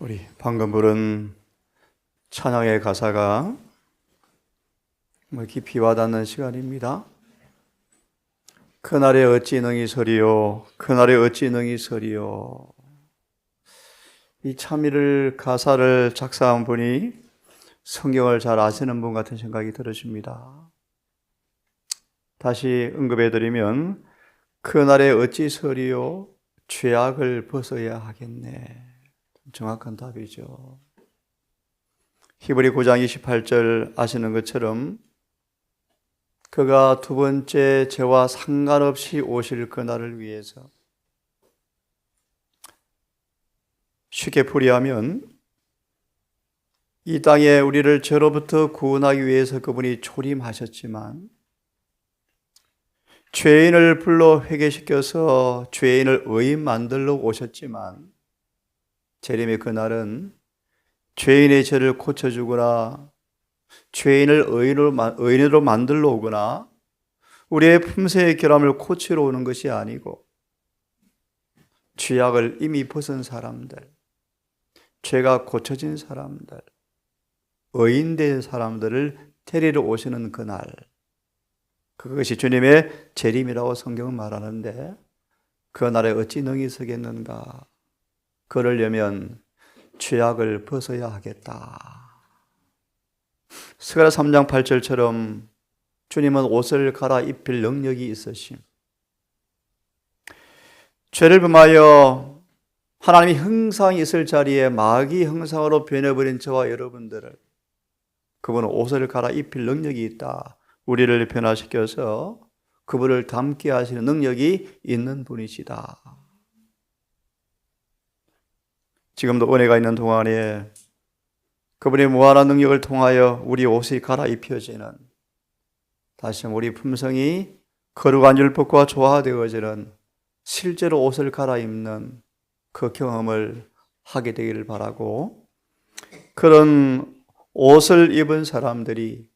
우리 방금 부른 찬양의 가사가 깊이 와닿는 시간입니다. 그날에 어찌 능히 서리요, 그날에 어찌 능히 서리요. 이 참이를 가사를 작사한 분이 성경을 잘 아시는 분 같은 생각이 들으십니다. 다시 언급해드리면 그날에 어찌 서리요, 죄악을 벗어야 하겠네. 정확한 답이죠. 히브리 9장 28절 아시는 것처럼 그가 두 번째 죄와 상관없이 오실 그날을 위해서, 쉽게 풀이하면 이 땅에 우리를 죄로부터 구원하기 위해서 그분이 초림하셨지만 죄인을 불러 회개시켜서 죄인을 의인 만들러 오셨지만 재림의 그날은 죄인의 죄를 고쳐주거나 죄인을 의인으로 만들러 오거나 우리의 품새의 결함을 고치러 오는 것이 아니고 죄악을 이미 벗은 사람들, 죄가 고쳐진 사람들, 의인된 사람들을 데리러 오시는 그날, 그것이 주님의 재림이라고 성경은 말하는데 그날에 어찌 능히 서겠는가? 그러려면 죄악을 벗어야 하겠다. 스가랴 3장 8절처럼 주님은 옷을 갈아입힐 능력이 있으심, 죄를 범하여 하나님이 형상이 있을 자리에 마귀 형상으로 변해버린 저와 여러분들을 그분은 옷을 갈아입힐 능력이 있다. 우리를 변화시켜서 그분을 닮게 하시는 능력이 있는 분이시다. 지금도 은혜가 있는 동안에 그분의 무한한 능력을 통하여 우리 옷이 갈아입혀지는, 다시 우리 품성이 거룩한 율법과 조화되어지는 실제로 옷을 갈아입는 그 경험을 하게 되기를 바라고, 그런 옷을 입은 사람들이,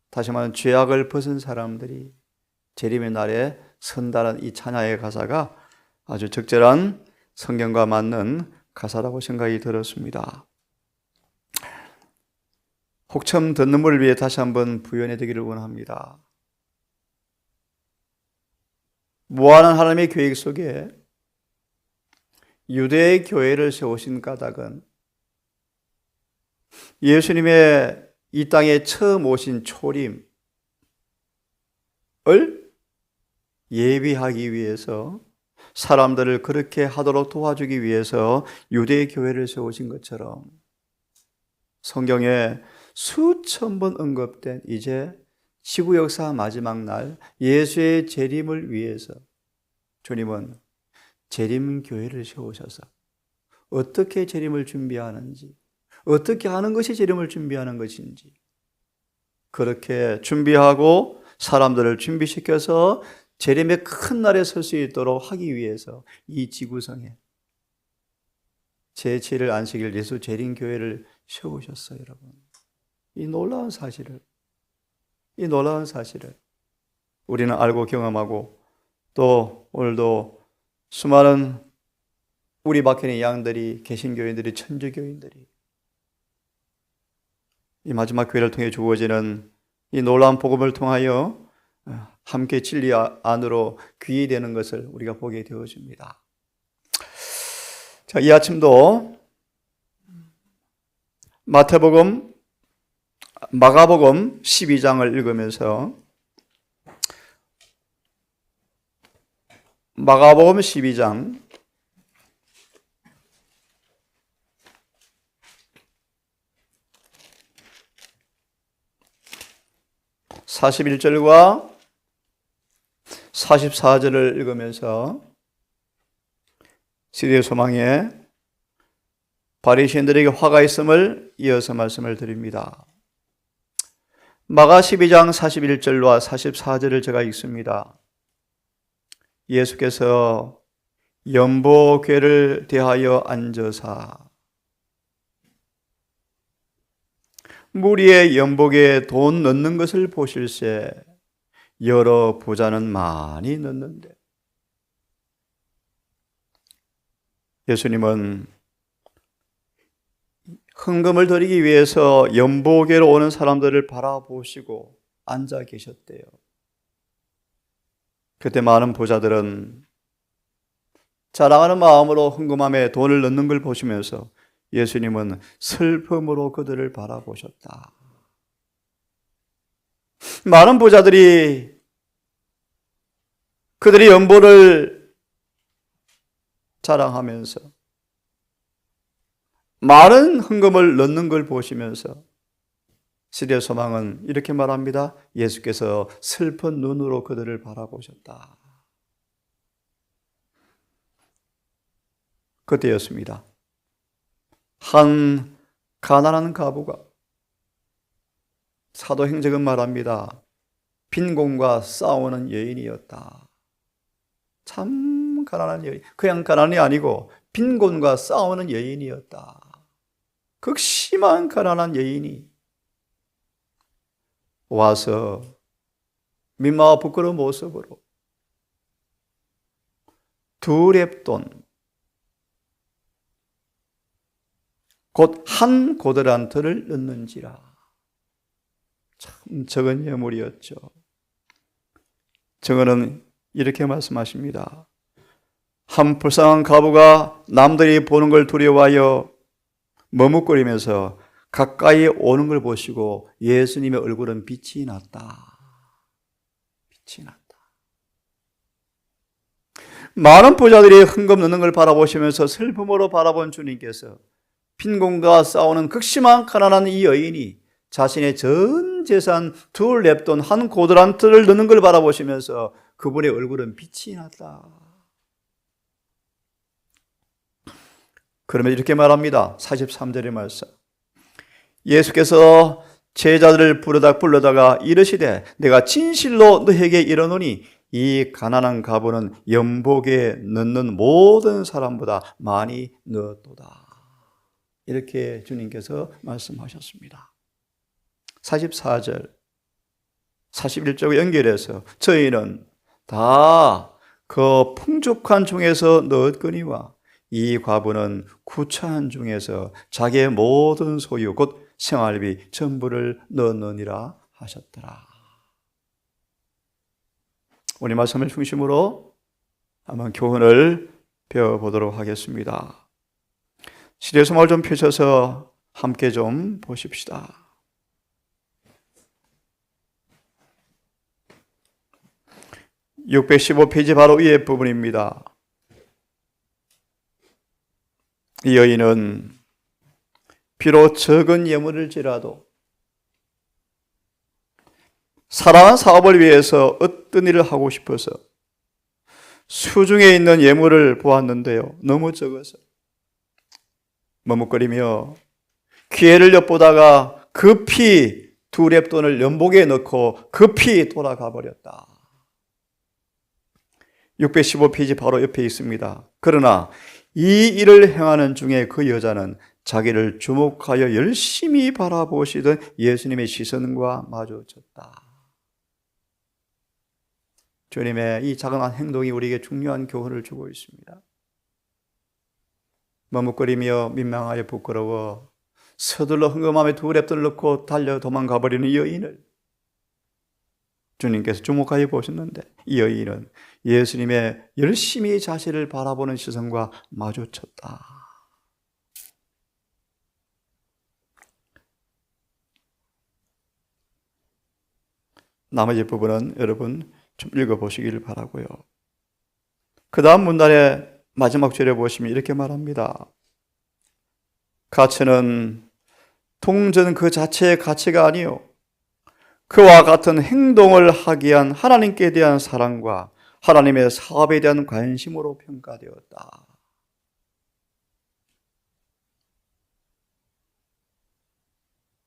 다시 말하면 죄악을 벗은 사람들이 재림의 날에 선다는 이 찬양의 가사가 아주 적절한 성경과 맞는 가사라고 생각이 들었습니다. 혹 처음 듣는 분을 위해 다시 한번 부연해 드리기를 원합니다. 무한한 하나님의 계획 속에 유대의 교회를 세우신 까닭은 예수님의 이 땅에 처음 오신 초림을 예비하기 위해서, 사람들을 그렇게 하도록 도와주기 위해서 유대의 교회를 세우신 것처럼 성경에 수천 번 언급된 이제 지구 역사 마지막 날 예수의 재림을 위해서 주님은 재림 교회를 세우셔서 어떻게 재림을 준비하는지, 어떻게 하는 것이 재림을 준비하는 것인지 그렇게 준비하고 사람들을 준비시켜서 재림의 큰 날에 설 수 있도록 하기 위해서 이 지구상에 제7일 안식일 예수 재림교회를 세우셨어요. 여러분, 이 놀라운 사실을 우리는 알고 경험하고, 또 오늘도 수많은 우리 박해의 양들이, 개신교인들이, 천주교인들이 이 마지막 교회를 통해 주어지는 이 놀라운 복음을 통하여 함께 진리 안으로 귀히 되는 것을 우리가 보게 되어집니다. 자, 이 아침도 마가복음 12장을 읽으면서 마가복음 12장 41절과 44절을 읽으면서 시대의 소망에 바리새인들에게 화가 있음을 이어서 말씀을 드립니다. 마가 12장 41절과 44절을 제가 읽습니다. 예수께서 연보궤를 대하여 앉으사 무리의 연복에 돈 넣는 것을 보실세 여러 부자는 많이 넣는데, 예수님은 헌금을 드리기 위해서 연보계로 오는 사람들을 바라보시고 앉아 계셨대요. 그때 많은 부자들은 자랑하는 마음으로 헌금함에 돈을 넣는 걸 보시면서 예수님은 슬픔으로 그들을 바라보셨다. 많은 부자들이 그들의 연보를 자랑하면서 많은 헌금을 넣는 걸 보시면서 시대 소망은 이렇게 말합니다. 예수께서 슬픈 눈으로 그들을 바라보셨다. 그때였습니다. 한 가난한 과부가, 사도행적은 말합니다. 빈곤과 싸우는 여인이었다. 참 가난한 여인, 그냥 가난이 아니고 빈곤과 싸우는 여인이었다. 극심한 가난한 여인이 와서 민망하고 부끄러운 모습으로 두 렙돈, 곧 한 고데란트를 넣는지라. 참 적은 예물이었죠. 증언은 이렇게 말씀하십니다. 한 불쌍한 과부가 남들이 보는 걸 두려워하여 머뭇거리면서 가까이 오는 걸 보시고 예수님의 얼굴은 빛이 났다. 빛이 났다. 많은 부자들이 헌금 넣는 걸 바라보시면서 슬픔으로 바라본 주님께서 빈곤과 싸우는 극심한 가난한 이 여인이 자신의 전 재산 두 렙돈 한 고드란트를 넣는 걸 바라보시면서 그분의 얼굴은 빛이 났다. 그러면 이렇게 말합니다. 43절의 말씀. 예수께서 제자들을 불러다가 이르시되 내가 진실로 너에게 이르노니 이 가난한 과부는 연복에 넣는 모든 사람보다 많이 넣었도다. 이렇게 주님께서 말씀하셨습니다. 44절, 41절 연결해서 저희는 다 그 풍족한 중에서 넣었거니와 이 과부는 구차한 중에서 자기의 모든 소유 곧 생활비 전부를 넣느니라 하셨더라. 오늘 말씀을 중심으로 한번 교훈을 배워보도록 하겠습니다. 시대소망을 좀 펼쳐서 함께 좀 보십시다. 615페이지 바로 위에 부분입니다. 이 여인은 비록 적은 예물일지라도 사랑한 사업을 위해서 어떤 일을 하고 싶어서 수중에 있는 예물을 보았는데요. 너무 적어서 머뭇거리며 기회를 엿보다가 급히 두 렙돈을 연복에 넣고 급히 돌아가 버렸다. 615페이지 바로 옆에 있습니다. 그러나 이 일을 행하는 중에 그 여자는 자기를 주목하여 열심히 바라보시던 예수님의 시선과 마주쳤다. 주님의 이 작은 행동이 우리에게 중요한 교훈을 주고 있습니다. 머뭇거리며 민망하여 부끄러워 서둘러 헌금함에 두 렙돈을 넣고 달려 도망가 버리는 여인을 주님께서 주목하여 보셨는데 이 여인은 예수님의 열심히 자신을 바라보는 시선과 마주쳤다. 나머지 부분은 여러분 좀 읽어보시기를 바라고요. 그 다음 문단의 마지막 절에 보시면 이렇게 말합니다. 가치는 동전 그 자체의 가치가 아니요 그와 같은 행동을 하기 위한 하나님께 대한 사랑과 하나님의 사업에 대한 관심으로 평가되었다.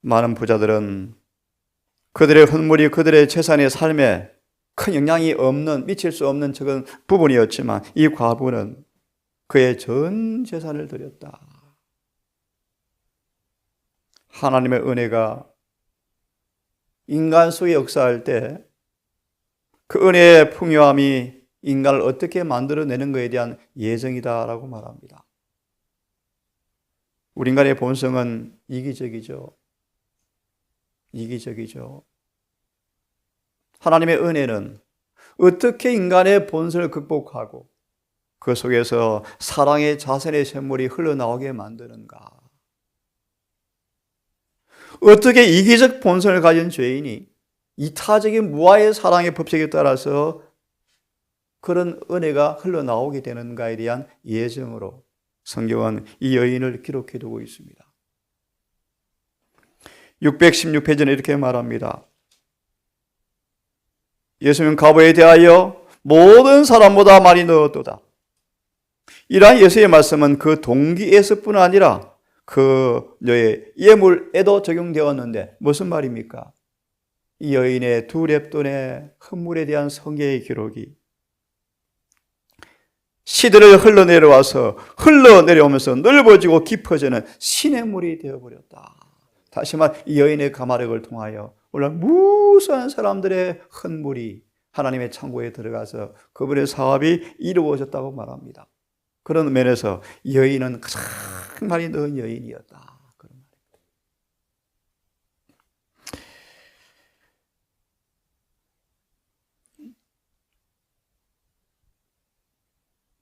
많은 부자들은 그들의 헌물이 그들의 재산의 삶에 큰 영향이 없는, 미칠 수 없는 적은 부분이었지만 이 과부는 그의 전 재산을 드렸다. 하나님의 은혜가 인간 속에 역사할 때 그 은혜의 풍요함이 인간을 어떻게 만들어내는 것에 대한 예정이다라고 말합니다. 우리 인간의 본성은 이기적이죠. 이기적이죠. 하나님의 은혜는 어떻게 인간의 본성을 극복하고 그 속에서 사랑의 자선의 샘물이 흘러나오게 만드는가? 어떻게 이기적 본성을 가진 죄인이 이타적인 무아의 사랑의 법칙에 따라서 그런 은혜가 흘러나오게 되는가에 대한 예증으로 성경은 이 여인을 기록해 두고 있습니다. 616페이지는 이렇게 말합니다. 예수님 가보에 대하여 모든 사람보다 많이 넣었도다. 이러한 예수의 말씀은 그 동기에서뿐 아니라 그 여의 예물에도 적용되었는데 무슨 말입니까? 이 여인의 두 렙돈의 헌물에 대한 성경의 기록이 시대를 흘러내려오면서 넓어지고 깊어지는 시냇물이 되어버렸다. 다시 말해 이 여인의 가마력을 통하여 오늘 무수한 사람들의 헌물이 하나님의 창고에 들어가서 그분의 사업이 이루어졌다고 말합니다. 그런 면에서 이 여인은 가장 많이 넣은 여인이었다. 그런 말입니다.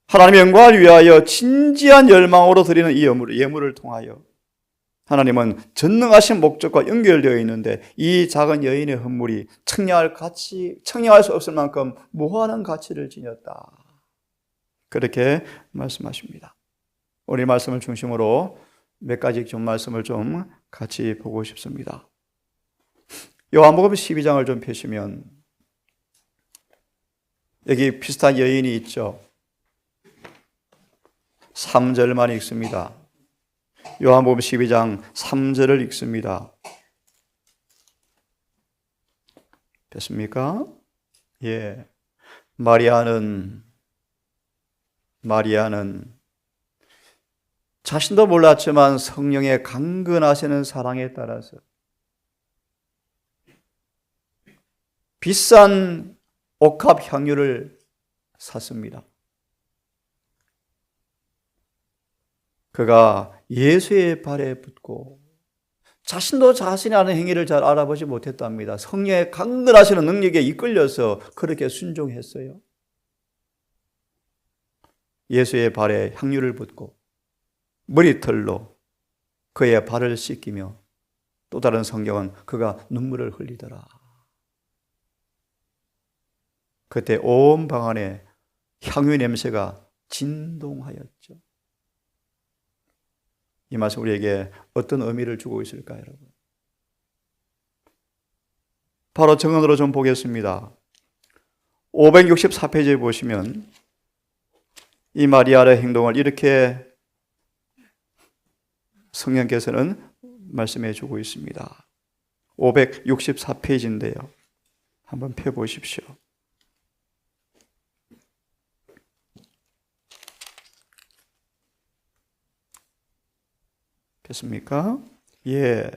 하나님의 영광을 위하여 진지한 열망으로 드리는 이 예물을 통하여 하나님은 전능하신 목적과 연결되어 있는데 이 작은 여인의 헌물이 청량할 수 없을 만큼 무한한 가치를 지녔다. 그렇게 말씀하십니다. 우리 말씀을 중심으로 몇 가지 좀 말씀을 좀 같이 보고 싶습니다. 요한복음 12장을 좀 펴시면 여기 비슷한 여인이 있죠. 3절만 읽습니다. 요한복음 12장 3절을 읽습니다. 됐습니까? 예. 마리아는 자신도 몰랐지만 성령의 강건하시는 사랑에 따라서 비싼 옥합 향유를 샀습니다. 그가 예수의 발에 붙고 자신도 자신이 하는 행위를 잘 알아보지 못했답니다. 성령의 강건하시는 능력에 이끌려서 그렇게 순종했어요. 예수의 발에 향유를 붓고 머리털로 그의 발을 씻기며 또 다른 성경은 그가 눈물을 흘리더라. 그때 온 방 안에 향유 냄새가 진동하였죠. 이 말씀 우리에게 어떤 의미를 주고 있을까요, 여러분? 바로 정언으로 좀 보겠습니다. 564페이지에 보시면 이 마리아의 행동을 이렇게 성령께서는 말씀해 주고 있습니다. 564페이지인데요. 한번 펴보십시오. 됐습니까? 예.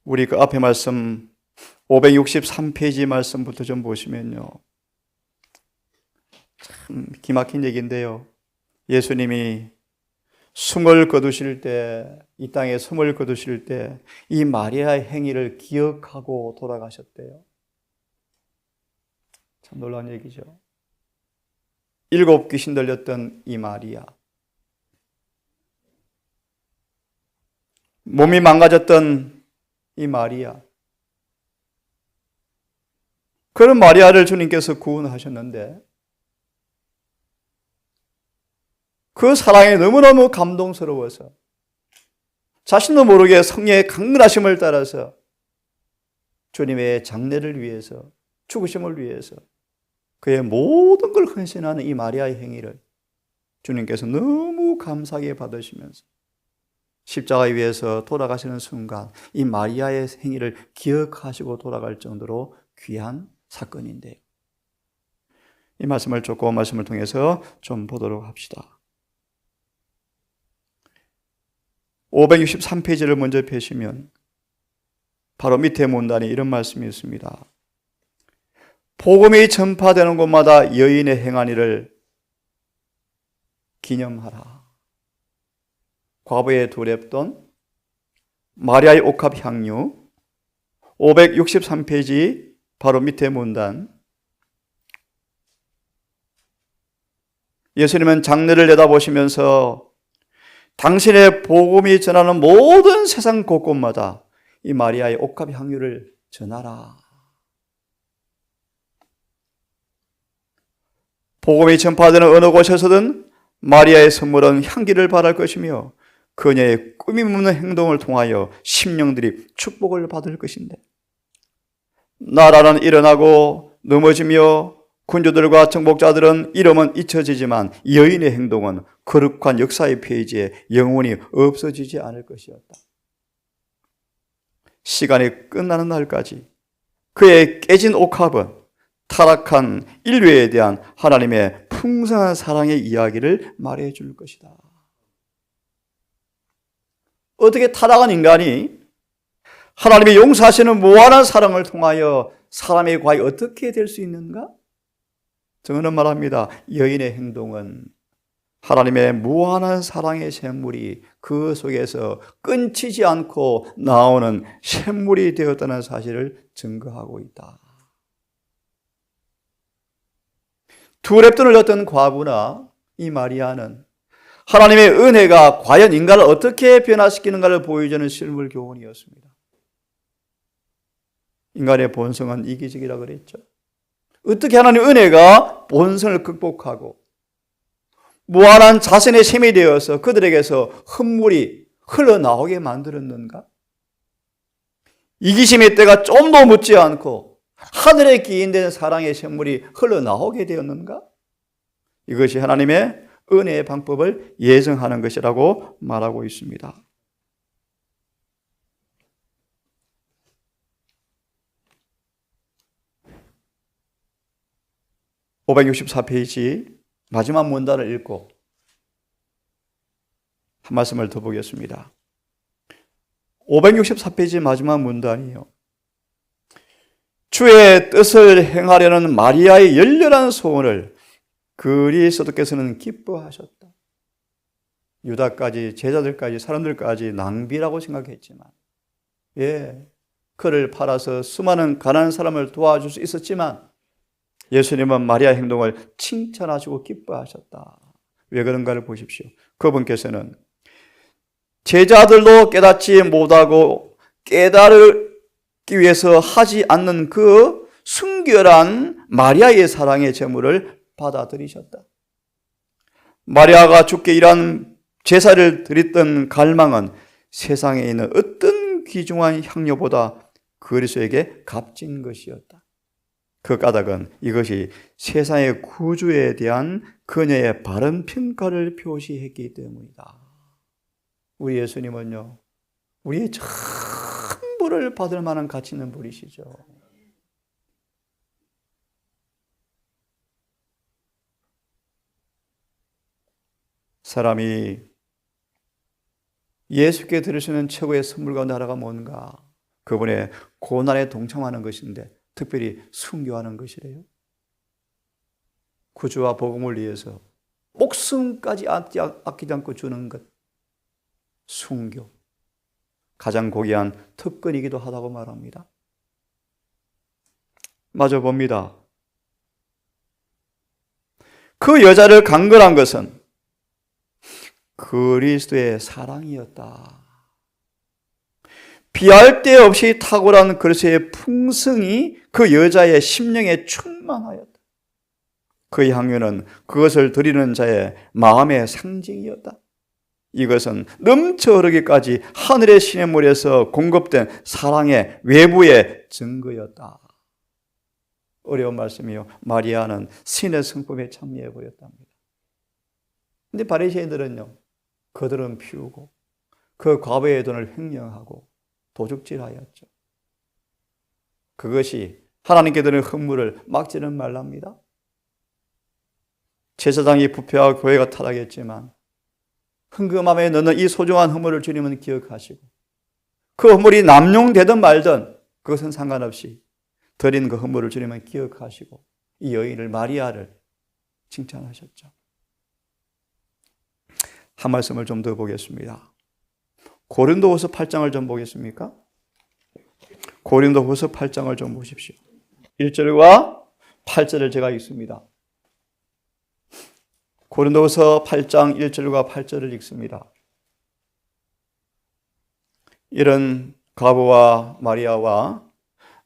우리 그 앞에 말씀 563페이지 말씀부터 좀 보시면요. 참 기막힌 얘기인데요. 예수님이 숨을 거두실 때, 이 땅에 숨을 거두실 때 이 마리아의 행위를 기억하고 돌아가셨대요. 참 놀라운 얘기죠. 7 귀신 들렸던 이 마리아, 몸이 망가졌던 이 마리아, 그런 마리아를 주님께서 구원하셨는데 그 사랑에 너무너무 감동스러워서 자신도 모르게 성령의 강건하심을 따라서 주님의 장례를 위해서, 죽으심을 위해서 그의 모든 걸 헌신하는 이 마리아의 행위를 주님께서 너무 감사하게 받으시면서 십자가 위에서 돌아가시는 순간 이 마리아의 행위를 기억하시고 돌아갈 정도로 귀한 사건인데요. 이 말씀을 말씀을 통해서 좀 보도록 합시다. 563페이지를 먼저 펴시면 바로 밑에 문단에 이런 말씀이 있습니다. 복음이 전파되는 곳마다 여인의 행한 일을 기념하라. 과부의 두 랩돈, 마리아의 옥합 향유, 563페이지 바로 밑에 문단. 예수님은 장례를 내다보시면서 당신의 복음이 전하는 모든 세상 곳곳마다 이 마리아의 옥합 향유를 전하라. 복음이 전파되는 어느 곳에서든 마리아의 선물은 향기를 발할 것이며 그녀의 꾸밈없는 행동을 통하여 심령들이 축복을 받을 것인데, 나라는 일어나고 넘어지며 군주들과 정복자들은 이름은 잊혀지지만 여인의 행동은 거룩한 역사의 페이지에 영원히 없어지지 않을 것이었다. 시간이 끝나는 날까지 그의 깨진 옥합은 타락한 인류에 대한 하나님의 풍성한 사랑의 이야기를 말해줄 것이다. 어떻게 타락한 인간이 하나님의 용서하시는 무한한 사랑을 통하여 사람의 과연 어떻게 될 수 있는가? 저는 말합니다. 여인의 행동은 하나님의 무한한 사랑의 샘물이 그 속에서 끊치지 않고 나오는 샘물이 되었다는 사실을 증거하고 있다. 두 랩돈을 얻던 과부나 이 마리아는 하나님의 은혜가 과연 인간을 어떻게 변화시키는가를 보여주는 실물 교훈이었습니다. 인간의 본성은 이기적이라고 그랬죠. 어떻게 하나님의 은혜가 본성을 극복하고 무한한 자선의 셈이 되어서 그들에게서 흠물이 흘러나오게 만들었는가? 이기심의 때가 좀도 묻지 않고 하늘에 기인된 사랑의 샘물이 흘러나오게 되었는가? 이것이 하나님의 은혜의 방법을 예정하는 것이라고 말하고 있습니다. (564페이지) 마지막 문단을 읽고 한 말씀을 더 보겠습니다. 564페이지 마지막 문단이요. 주의 뜻을 행하려는 마리아의 열렬한 소원을 그리스도께서는 기뻐하셨다. 유다까지, 제자들까지, 사람들까지 낭비라고 생각했지만, 그를 팔아서 수많은 가난한 사람을 도와줄 수 있었지만 예수님은 마리아 행동을 칭찬하시고 기뻐하셨다. 왜 그런가를 보십시오. 그분께서는 제자들도 깨닫지 못하고 깨달기 위해서 하지 않는 그 순결한 마리아의 사랑의 제물을 받아들이셨다. 마리아가 죽게 일한 제사를 드렸던 갈망은 세상에 있는 어떤 귀중한 향료보다 그리스도에게 값진 것이었다. 그 까닭은 이것이 세상의 구주에 대한 그녀의 바른 평가를 표시했기 때문이다. 우리 예수님은요, 우리의 전부를 받을 만한 가치 있는 분이시죠. 사람이 예수께 드릴 수 있는 최고의 선물 가운데 하나가 뭔가? 그분의 고난에 동참하는 것인데 특별히 순교하는 것이래요. 구주와 복음을 위해서 목숨까지 아끼지 않고 주는 것, 순교. 가장 고귀한 특권이기도 하다고 말합니다. 마저 봅니다. 그 여자를 강건한 것은 그리스도의 사랑이었다. 비할 데 없이 탁월한 그리스도의 풍성이 그 여자의 심령에 충만하였다. 그 향유는 그것을 드리는 자의 마음의 상징이었다. 이것은 넘쳐 흐르기까지 하늘의 시냇물에서 공급된 사랑의 외부의 증거였다. 어려운 말씀이요. 마리아는 신의 성품에 참여해 보였답니다. 근데 바리새인들은요, 그들은 피우고 그 과부의 돈을 횡령하고 도둑질하였죠. 그것이 하나님께 드리는 헌물을 막지는 말랍니다. 제사장이 부패하고 교회가 타락했지만 흥금함에 넣는 이 소중한 헌물을 주님은 기억하시고 그 헌물이 남용되든 말든 그것은 상관없이 드린 그 헌물을 주님은 기억하시고 이 여인을 마리아를 칭찬하셨죠. 한 말씀을 좀 더 보겠습니다. 고린도후서 8장을 좀 보겠습니까? 고린도후서 8장을 좀 보십시오. 1절과 8절을 제가 읽습니다. 고린도후서 8장 1절과 8절을 읽습니다. 이런 가브와 마리아와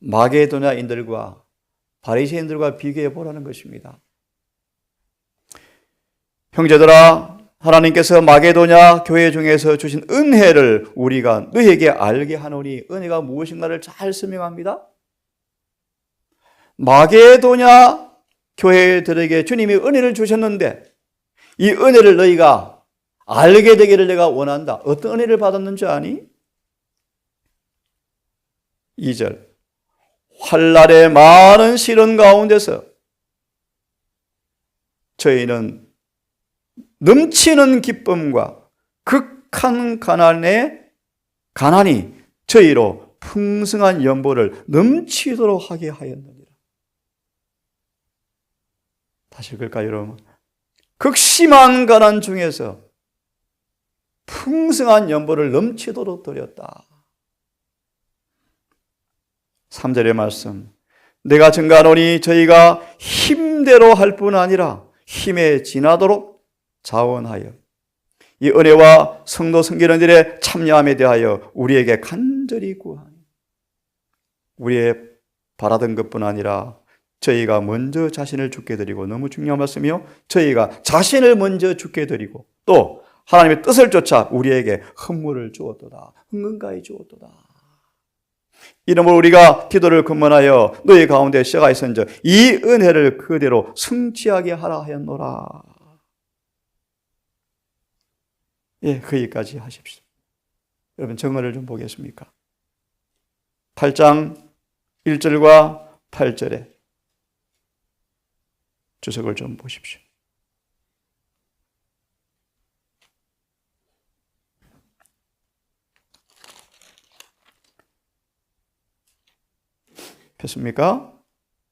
마게도냐인들과 바리새인들과 비교해 보라는 것입니다. 형제들아, 하나님께서 마게도냐 교회 중에서 주신 은혜를 우리가 너희에게 알게 하노니, 은혜가 무엇인가를 잘 설명합니다. 마게도냐 교회들에게 주님이 은혜를 주셨는데 이 은혜를 너희가 알게 되기를 내가 원한다. 어떤 은혜를 받았는지 아니? 2절, 환난의 많은 시련 가운데서 저희는 넘치는 기쁨과 극한 가난이 저희로 풍성한 연보를 넘치도록 하게 하였느니라. 다시 읽을까요, 여러분? 극심한 가난 중에서 풍성한 연보를 넘치도록 드렸다. 3절의 말씀, 내가 증가하노니 저희가 힘대로 할 뿐 아니라 힘에 지나도록 자원하여 이 은혜와 성도 섬기는 일에 참여함에 대하여 우리에게 간절히 구하니, 우리의 바라던 것뿐 아니라 저희가 먼저 자신을 주께 드리고, 너무 중요한 말씀이요, 저희가 자신을 먼저 주께 드리고 또 하나님의 뜻을 쫓아 우리에게 헌물을 주었도다, 흥건가히 주었도다. 이러므로 우리가 기도를 근문하여 너희 가운데 씨가 있은즉 이 은혜를 그대로 성취하게 하라 하였노라. 예, 거기까지 하십시오. 여러분, 정언을 좀 보겠습니까? 8장 1절과 8절에 주석을 좀 보십시오. 폈습니까?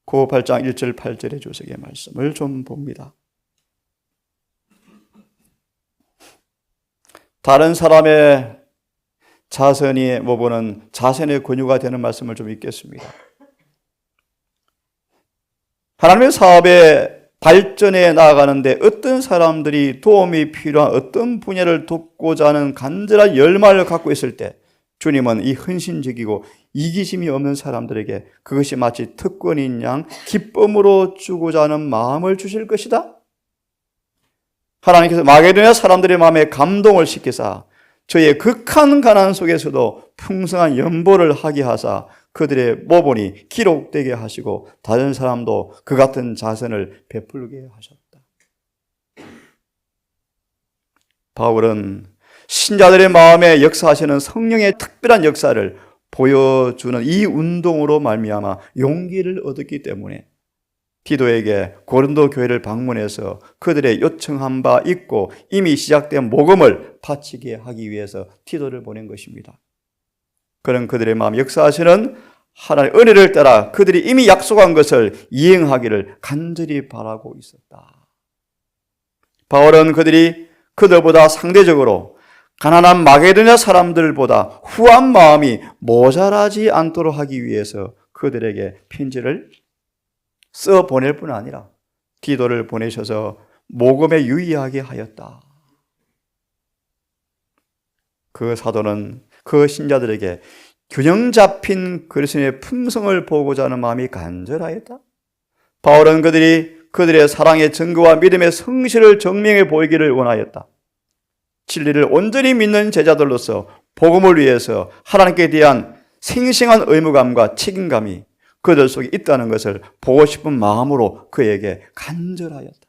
고 8장 1절 8절의 주석의 말씀을 좀 봅니다. 다른 사람의 자선이 모보는 자선의 권유가 되는 말씀을 좀 읽겠습니다. 하나님의 사업의 발전에 나아가는데 어떤 사람들이 도움이 필요한 어떤 분야를 돕고자 하는 간절한 열망을 갖고 있을 때 주님은 이 헌신적이고 이기심이 없는 사람들에게 그것이 마치 특권인 양 기쁨으로 주고자 하는 마음을 주실 것이다. 하나님께서 마게도냐 사람들의 마음에 감동을 시키사 저희의 극한 가난 속에서도 풍성한 연보를 하게 하사 그들의 모본이 기록되게 하시고 다른 사람도 그 같은 자선을 베풀게 하셨다. 바울은 신자들의 마음에 역사하시는 성령의 특별한 역사를 보여주는 이 운동으로 말미암아 용기를 얻었기 때문에 디도에게 고린도 교회를 방문해서 그들의 요청한 바 있고 이미 시작된 모금을 바치게 하기 위해서 디도를 보낸 것입니다. 그런 그들의 마음 역사하시는 하나님의 은혜를 따라 그들이 이미 약속한 것을 이행하기를 간절히 바라고 있었다. 바울은 그들이 그들보다 상대적으로 가난한 마게도냐 사람들보다 후한 마음이 모자라지 않도록 하기 위해서 그들에게 편지를 써 보낼 뿐 아니라 디도를 보내셔서 모금에 유의하게 하였다. 그 사도는 그 신자들에게 균형 잡힌 그리스도의 품성을 보고자 하는 마음이 간절하였다. 바울은 그들의 사랑의 증거와 믿음의 성실을 증명해 보이기를 원하였다. 진리를 온전히 믿는 제자들로서 복음을 위해서 하나님께 대한 생생한 의무감과 책임감이 그들 속에 있다는 것을 보고 싶은 마음으로 그에게 간절하였다.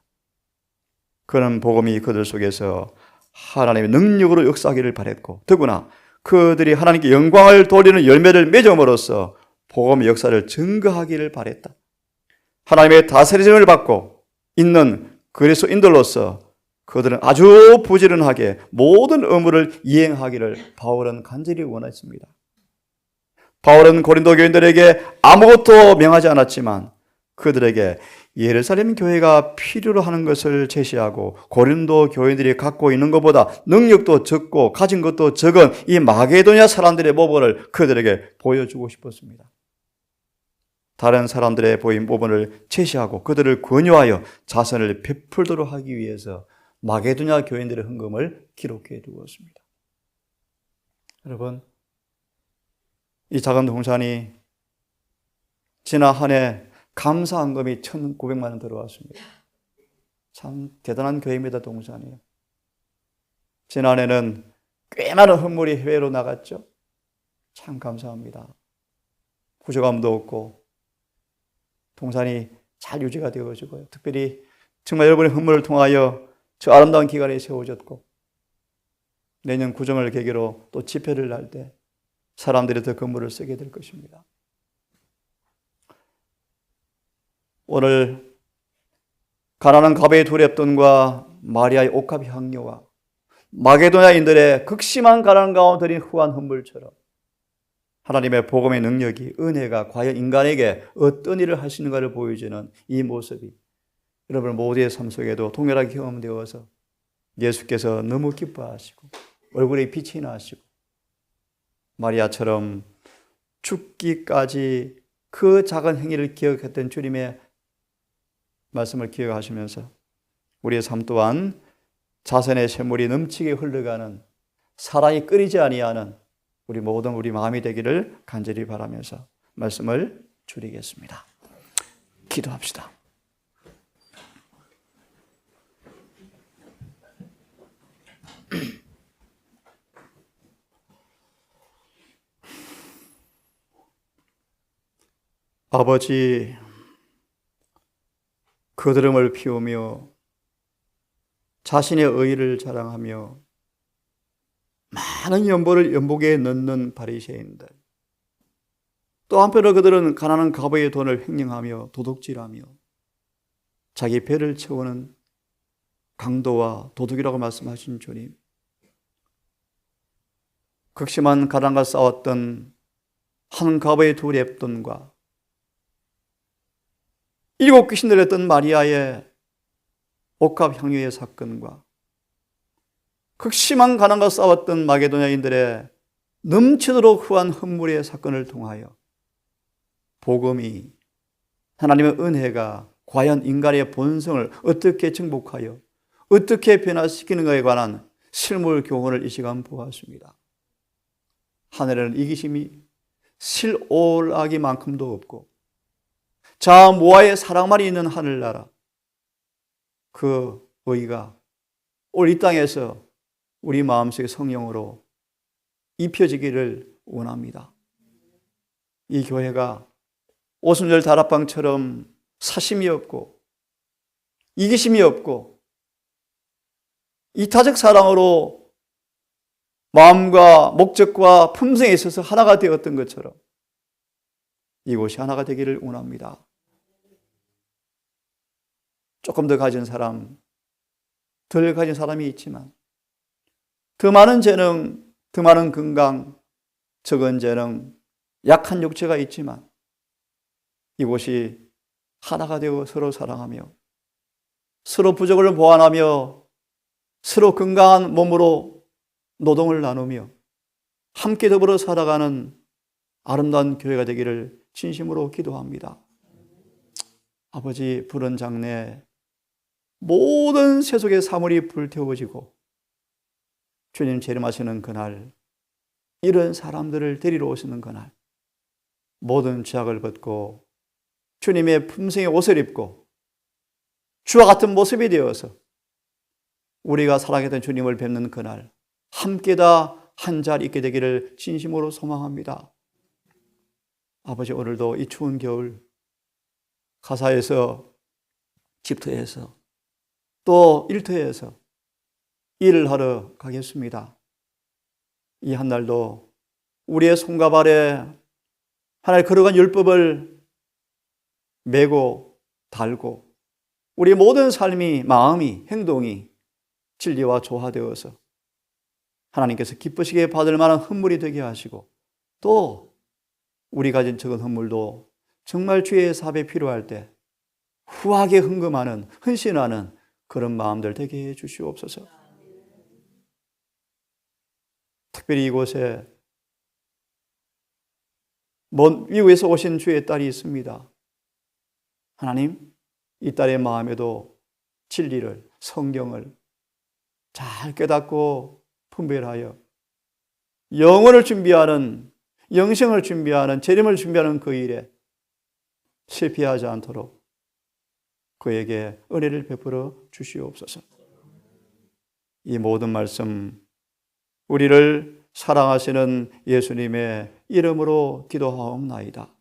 그런 복음이 그들 속에서 하나님의 능력으로 역사하기를 바랬고, 더구나 그들이 하나님께 영광을 돌리는 열매를 맺음으로써 복음의 역사를 증거하기를 바랬다. 하나님의 다스림을 받고 있는 그리스도인들로서 그들은 아주 부지런하게 모든 의무를 이행하기를 바울은 간절히 원했습니다. 바울은 고린도 교인들에게 아무것도 명하지 않았지만 그들에게 예루살렘 교회가 필요로 하는 것을 제시하고 고린도 교인들이 갖고 있는 것보다 능력도 적고 가진 것도 적은 이 마게도냐 사람들의 모범을 그들에게 보여주고 싶었습니다. 다른 사람들의 보인 모범을 제시하고 그들을 권유하여 자선을 베풀도록 하기 위해서 마게도냐 교인들의 헌금을 기록해 두었습니다. 여러분, 이 작은 동산이 지난 한 해 감사헌금이 1,900만 원 들어왔습니다. 참 대단한 교회입니다. 동산이요. 지난해는 꽤 많은 헌물이 해외로 나갔죠. 참 감사합니다. 부족함도 없고 동산이 잘 유지가 되어지고요. 특별히 정말 여러분의 헌물을 통하여 저 아름다운 기간이 세워졌고 내년 구정을 계기로 또 집회를 할 때 사람들이 더 건물을 쓰게 될 것입니다. 오늘 가난한 가베의 두렙돈과 마리아의 옥합 향료와 마게도냐인들의 극심한 가난 가운데 드린 후한 헌물처럼 하나님의 복음의 능력이, 은혜가 과연 인간에게 어떤 일을 할 수 있는가를 보여주는 이 모습이 여러분 모두의 삶 속에도 동일하게 경험되어서 예수께서 너무 기뻐하시고 얼굴에 빛이 나시고 마리아처럼 죽기까지 그 작은 행위를 기억했던 주님의 말씀을 기억하시면서 우리의 삶 또한 자선의 샘물이 넘치게 흘러가는 사랑이 끓이지 아니하는 우리 마음이 되기를 간절히 바라면서 말씀을 줄이겠습니다. 기도합시다. 아버지, 거드름을 피우며 자신의 의의를 자랑하며 많은 연복에 넣는 바리새인들, 또 한편으로 그들은 가난한 가부의 돈을 횡령하며 도둑질하며 자기 배를 채우는 강도와 도둑이라고 말씀하신 주님, 극심한 가난과 싸웠던 한 가부의 두 랩돈과 7 귀신 들렸던 마리아의 옥합 향유의 사건과 극심한 가난과 싸웠던 마게도냐인들의 넘치도록 후한 헌물의 사건을 통하여 복음이, 하나님의 은혜가 과연 인간의 본성을 어떻게 정복하여 어떻게 변화시키는가에 관한 실물 교훈을 이 시간 보았습니다. 하늘에는 이기심이 실오라기만큼도 없고 자 모아의 사랑만이 있는 하늘나라, 그 의가 오늘 이 땅에서 우리 마음속의 성령으로 입혀지기를 원합니다. 이 교회가 오순절 다락방처럼 사심이 없고 이기심이 없고 이타적 사랑으로 마음과 목적과 품성에 있어서 하나가 되었던 것처럼 이곳이 하나가 되기를 원합니다. 조금 더 가진 사람, 덜 가진 사람이 있지만 더 많은 재능, 더 많은 건강, 적은 재능, 약한 육체가 있지만 이곳이 하나가 되어 서로 사랑하며 서로 부족을 보완하며 서로 건강한 몸으로 노동을 나누며 함께 더불어 살아가는 아름다운 교회가 되기를 진심으로 기도합니다. 아버지, 푸른 장래 모든 세속의 사물이 불태워지고 주님 재림하시는 그날, 이런 사람들을 데리러 오시는 그날, 모든 죄악을 벗고 주님의 품성의 옷을 입고 주와 같은 모습이 되어서 우리가 사랑했던 주님을 뵙는 그날 함께 다 한 자리 있게 되기를 진심으로 소망합니다. 아버지, 오늘도 이 추운 겨울 가사에서, 집터에서, 또 일터에서 일을 하러 가겠습니다. 이 한날도 우리의 손과 발에 하나의 걸어간 율법을 메고 달고 우리의 모든 삶이, 마음이, 행동이 진리와 조화되어서 하나님께서 기쁘시게 받을 만한 헌물이 되게 하시고 또 우리 가진 적은 헌물도 정말 주의 사업에 필요할 때 후하게 헌금하는, 헌신하는 그런 마음들 되게 해 주시옵소서. 특별히 이곳에 먼 미국에서 오신 주의 딸이 있습니다. 하나님, 이 딸의 마음에도 진리를, 성경을 잘 깨닫고 분별하여 영혼을 준비하는, 영생을 준비하는, 재림을 준비하는 그 일에 실패하지 않도록 그에게 은혜를 베풀어 주시옵소서. 이 모든 말씀 우리를 사랑하시는 예수님의 이름으로 기도하옵나이다.